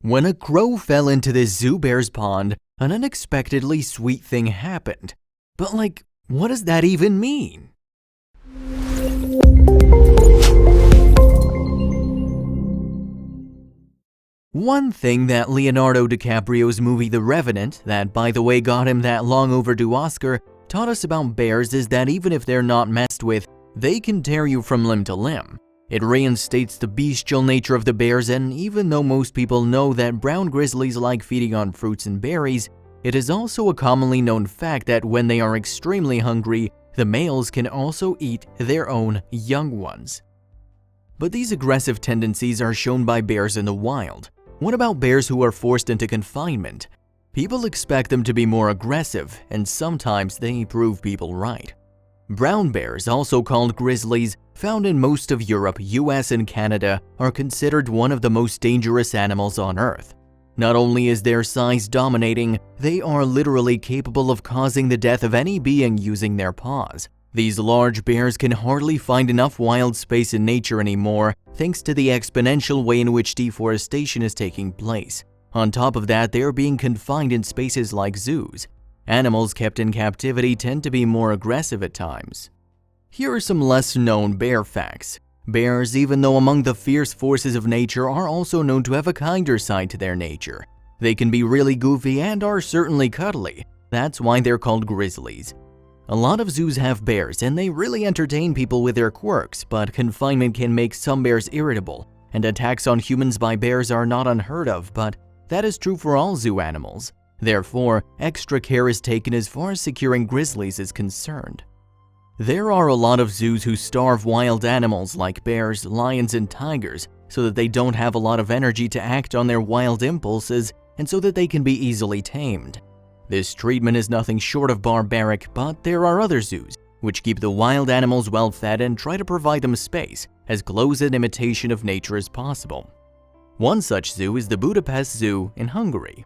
When a crow fell into this zoo bear's pond, an unexpectedly sweet thing happened. But what does that even mean? One thing that Leonardo DiCaprio's movie The Revenant, that by the way got him that long overdue Oscar, taught us about bears is that even if they're not messed with, they can tear you from limb to limb. It reinstates the bestial nature of the bears, and even though most people know that brown grizzlies like feeding on fruits and berries, it is also a commonly known fact that when they are extremely hungry, the males can also eat their own young ones. But these aggressive tendencies are shown by bears in the wild. What about bears who are forced into confinement? People expect them to be more aggressive, and sometimes they prove people right. Brown bears, also called grizzlies, found in most of Europe, US, and Canada, are considered one of the most dangerous animals on Earth. Not only is their size dominating, they are literally capable of causing the death of any being using their paws. These large bears can hardly find enough wild space in nature anymore, thanks to the exponential way in which deforestation is taking place. On top of that, they are being confined in spaces like zoos. Animals kept in captivity tend to be more aggressive at times. Here are some less-known bear facts. Bears, even though among the fierce forces of nature, are also known to have a kinder side to their nature. They can be really goofy and are certainly cuddly. That's why they're called grizzlies. A lot of zoos have bears, and they really entertain people with their quirks, but confinement can make some bears irritable, and attacks on humans by bears are not unheard of, but that is true for all zoo animals. Therefore, extra care is taken as far as securing grizzlies is concerned. There are a lot of zoos who starve wild animals like bears, lions, and tigers so that they don't have a lot of energy to act on their wild impulses and so that they can be easily tamed. This treatment is nothing short of barbaric, but there are other zoos which keep the wild animals well fed and try to provide them space as close an imitation of nature as possible. One such zoo is the Budapest Zoo in Hungary.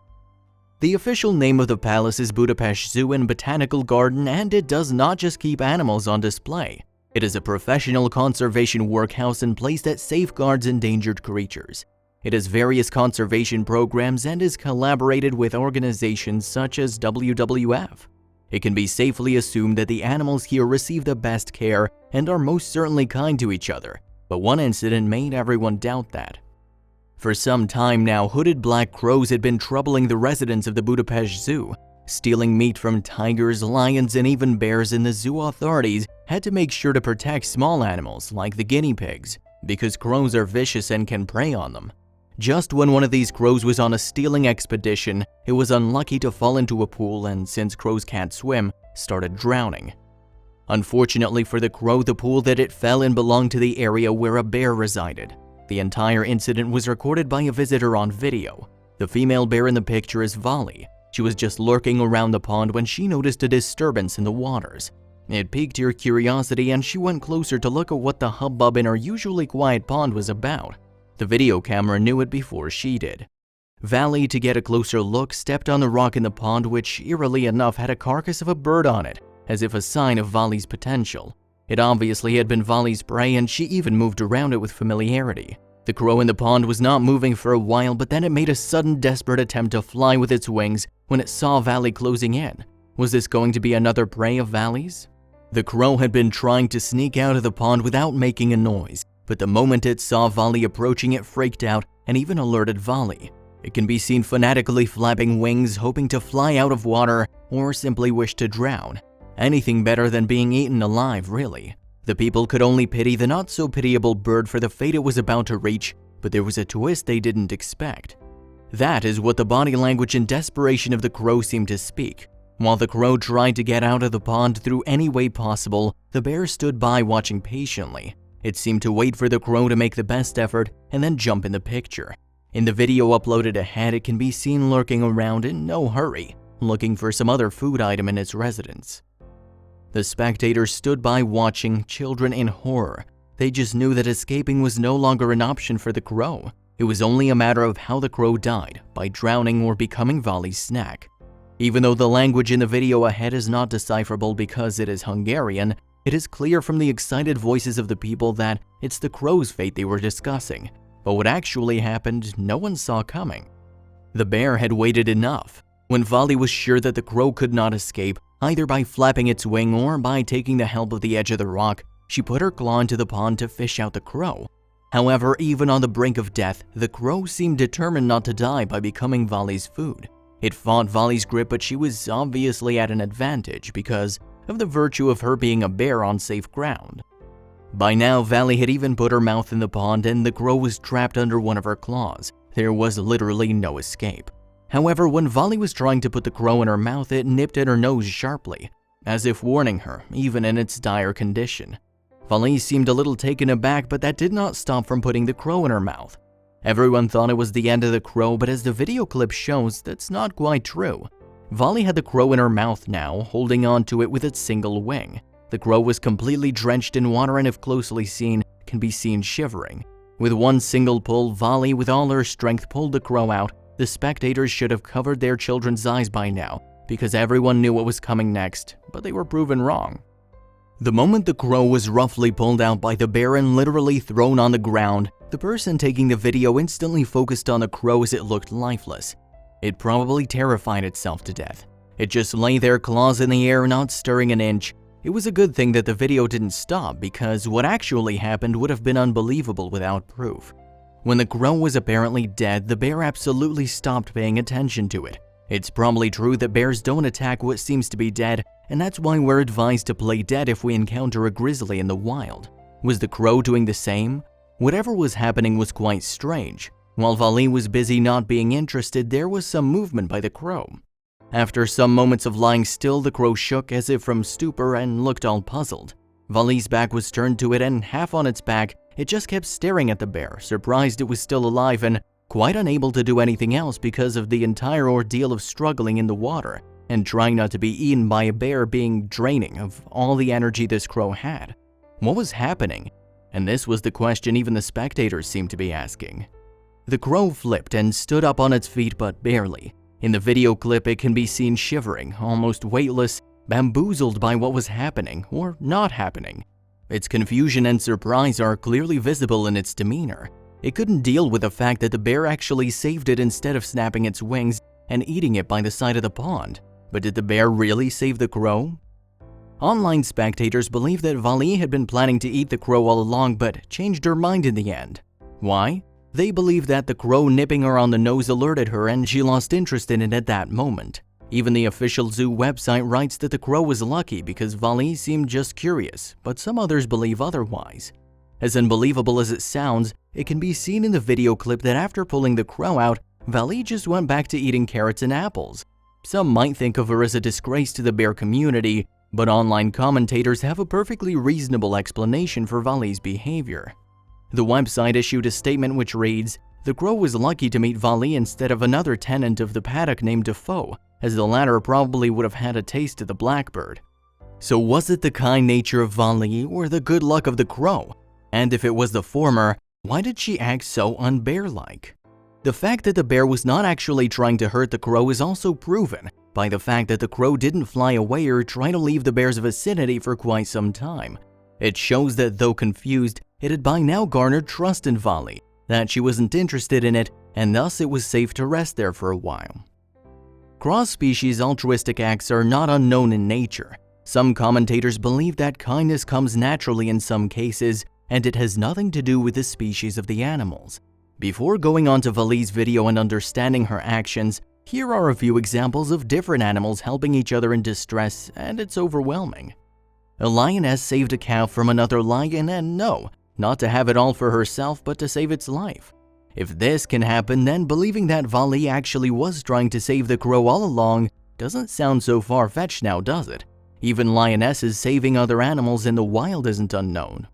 The official name of the palace is Budapest Zoo and Botanical Garden, and it does not just keep animals on display. It is a professional conservation workhouse and place that safeguards endangered creatures. It has various conservation programs and is collaborated with organizations such as WWF. It can be safely assumed that the animals here receive the best care and are most certainly kind to each other, but one incident made everyone doubt that. For some time now, hooded black crows had been troubling the residents of the Budapest Zoo, stealing meat from tigers, lions, and even bears, and the zoo authorities had to make sure to protect small animals like the guinea pigs, because crows are vicious and can prey on them. Just when one of these crows was on a stealing expedition, it was unlucky to fall into a pool and, since crows can't swim, started drowning. Unfortunately for the crow, the pool that it fell in belonged to the area where a bear resided. The entire incident was recorded by a visitor on video. The female bear in the picture is Vali. She was just lurking around the pond when she noticed a disturbance in the waters. It piqued her curiosity and she went closer to look at what the hubbub in her usually quiet pond was about. The video camera knew it before she did. Vali, to get a closer look, stepped on the rock in the pond, which eerily enough had a carcass of a bird on it, as if a sign of Vali's potential. It obviously had been Vali's prey, and she even moved around it with familiarity. The crow in the pond was not moving for a while, but then it made a sudden desperate attempt to fly with its wings when it saw Vali closing in. Was this going to be another prey of Vali's? The crow had been trying to sneak out of the pond without making a noise, but the moment it saw Vali approaching, it freaked out and even alerted Vali. It can be seen fanatically flapping wings, hoping to fly out of water or simply wish to drown. Anything better than being eaten alive, really. The people could only pity the not-so-pitiable bird for the fate it was about to reach, but there was a twist they didn't expect. That is what the body language and desperation of the crow seemed to speak. While the crow tried to get out of the pond through any way possible, the bear stood by watching patiently. It seemed to wait for the crow to make the best effort and then jump in the picture. In the video uploaded ahead, it can be seen lurking around in no hurry, looking for some other food item in its residence. The spectators stood by watching, children in horror. They just knew that escaping was no longer an option for the crow. It was only a matter of how the crow died, by drowning or becoming Vali's snack. Even though the language in the video ahead is not decipherable because it is Hungarian, it is clear from the excited voices of the people that it's the crow's fate they were discussing. But what actually happened, no one saw coming. The bear had waited enough. When Vali was sure that the crow could not escape, either by flapping its wing or by taking the help of the edge of the rock, she put her claw into the pond to fish out the crow. However, even on the brink of death, the crow seemed determined not to die by becoming Vali's food. It fought Vali's grip, but she was obviously at an advantage because of the virtue of her being a bear on safe ground. By now, Vali had even put her mouth in the pond and the crow was trapped under one of her claws. There was literally no escape. However, when Vali was trying to put the crow in her mouth, it nipped at her nose sharply, as if warning her, even in its dire condition. Vali seemed a little taken aback, but that did not stop from putting the crow in her mouth. Everyone thought it was the end of the crow, but as the video clip shows, that's not quite true. Vali had the crow in her mouth now, holding on to it with its single wing. The crow was completely drenched in water and if closely seen, can be seen shivering. With one single pull, Vali with all her strength pulled the crow out. The spectators should have covered their children's eyes by now, because everyone knew what was coming next, but they were proven wrong. The moment the crow was roughly pulled out by the bear and literally thrown on the ground, the person taking the video instantly focused on the crow as it looked lifeless. It probably terrified itself to death. It just lay there, claws in the air, not stirring an inch. It was a good thing that the video didn't stop because what actually happened would have been unbelievable without proof. When the crow was apparently dead, the bear absolutely stopped paying attention to it. It's probably true that bears don't attack what seems to be dead, and that's why we're advised to play dead if we encounter a grizzly in the wild. Was the crow doing the same? Whatever was happening was quite strange. While Vali was busy not being interested, there was some movement by the crow. After some moments of lying still, the crow shook as if from stupor and looked all puzzled. Vali's back was turned to it and half on its back, it just kept staring at the bear, surprised it was still alive and quite unable to do anything else because of the entire ordeal of struggling in the water and trying not to be eaten by a bear being draining of all the energy this crow had. What was happening? And this was the question even the spectators seemed to be asking. The crow flipped and stood up on its feet, but barely. In the video clip, it can be seen shivering, almost weightless, bamboozled by what was happening or not happening. Its confusion and surprise are clearly visible in its demeanor. It couldn't deal with the fact that the bear actually saved it instead of snapping its wings and eating it by the side of the pond. But did the bear really save the crow? Online spectators believe that Vali had been planning to eat the crow all along but changed her mind in the end. Why? They believe that the crow nipping her on the nose alerted her and she lost interest in it at that moment. Even the official zoo website writes that the crow was lucky because Vali seemed just curious, but some others believe otherwise. As unbelievable as it sounds, it can be seen in the video clip that after pulling the crow out, Vali just went back to eating carrots and apples. Some might think of her as a disgrace to the bear community, but online commentators have a perfectly reasonable explanation for Vali's behavior. The website issued a statement which reads, "The crow was lucky to meet Vali instead of another tenant of the paddock named Defoe, as the latter probably would have had a taste of the blackbird." So was it the kind nature of Vali or the good luck of the crow? And if it was the former, why did she act so unbear-like? The fact that the bear was not actually trying to hurt the crow is also proven by the fact that the crow didn't fly away or try to leave the bear's vicinity for quite some time. It shows that though confused, it had by now garnered trust in Vali, that she wasn't interested in it, and thus it was safe to rest there for a while. Cross-species altruistic acts are not unknown in nature. Some commentators believe that kindness comes naturally in some cases, and it has nothing to do with the species of the animals. Before going on to Vali's video and understanding her actions, here are a few examples of different animals helping each other in distress, and it's overwhelming. A lioness saved a cow from another lion, and no, not to have it all for herself, but to save its life. If this can happen, then believing that Vali actually was trying to save the crow all along doesn't sound so far-fetched now, does it? Even lionesses saving other animals in the wild isn't unknown.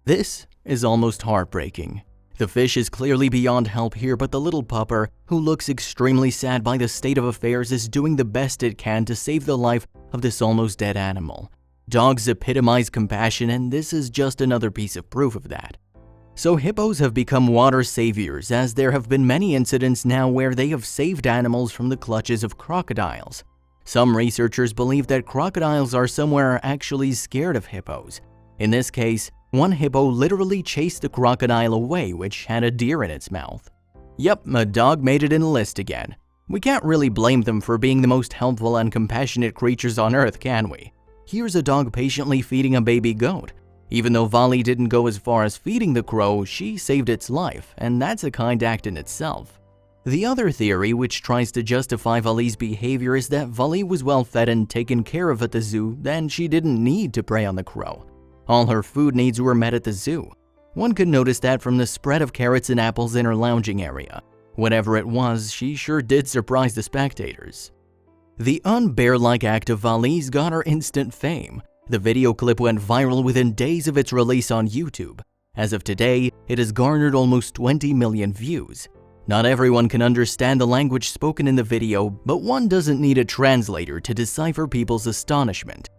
This is almost heartbreaking. The fish is clearly beyond help here, but the little pupper, who looks extremely sad by the state of affairs, is doing the best it can to save the life of this almost dead animal. Dogs epitomize compassion, and this is just another piece of proof of that. So hippos have become water saviors, as there have been many incidents now where they have saved animals from the clutches of crocodiles. Some researchers believe that crocodiles are somewhere actually scared of hippos. In this case, one hippo literally chased the crocodile away, which had a deer in its mouth. Yep, a dog made it in the list again. We can't really blame them for being the most helpful and compassionate creatures on Earth, can we? Here's a dog patiently feeding a baby goat. Even though Vali didn't go as far as feeding the crow, she saved its life, and that's a kind act in itself. The other theory, which tries to justify Vali's behavior, is that Vali was well fed and taken care of at the zoo, and she didn't need to prey on the crow. All her food needs were met at the zoo. One could notice that from the spread of carrots and apples in her lounging area. Whatever it was, she sure did surprise the spectators. The unbear-like act of Vali's got her instant fame. The video clip went viral within days of its release on YouTube. As of today, it has garnered almost 20 million views. Not everyone can understand the language spoken in the video, but one doesn't need a translator to decipher people's astonishment.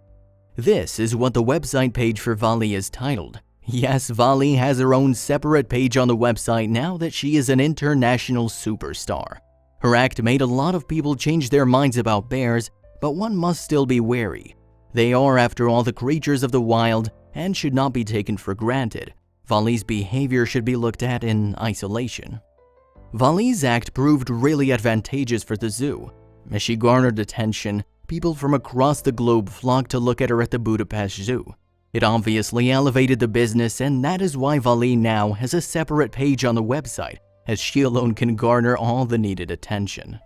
This is what the website page for Vali is titled. Yes, Vali has her own separate page on the website now that she is an international superstar. Her act made a lot of people change their minds about bears, but one must still be wary. They are, after all, the creatures of the wild and should not be taken for granted. Vali's behavior should be looked at in isolation. Vali's act proved really advantageous for the zoo. As she garnered attention, people from across the globe flocked to look at her at the Budapest Zoo. It obviously elevated the business, and that is why Vali now has a separate page on the website, as she alone can garner all the needed attention.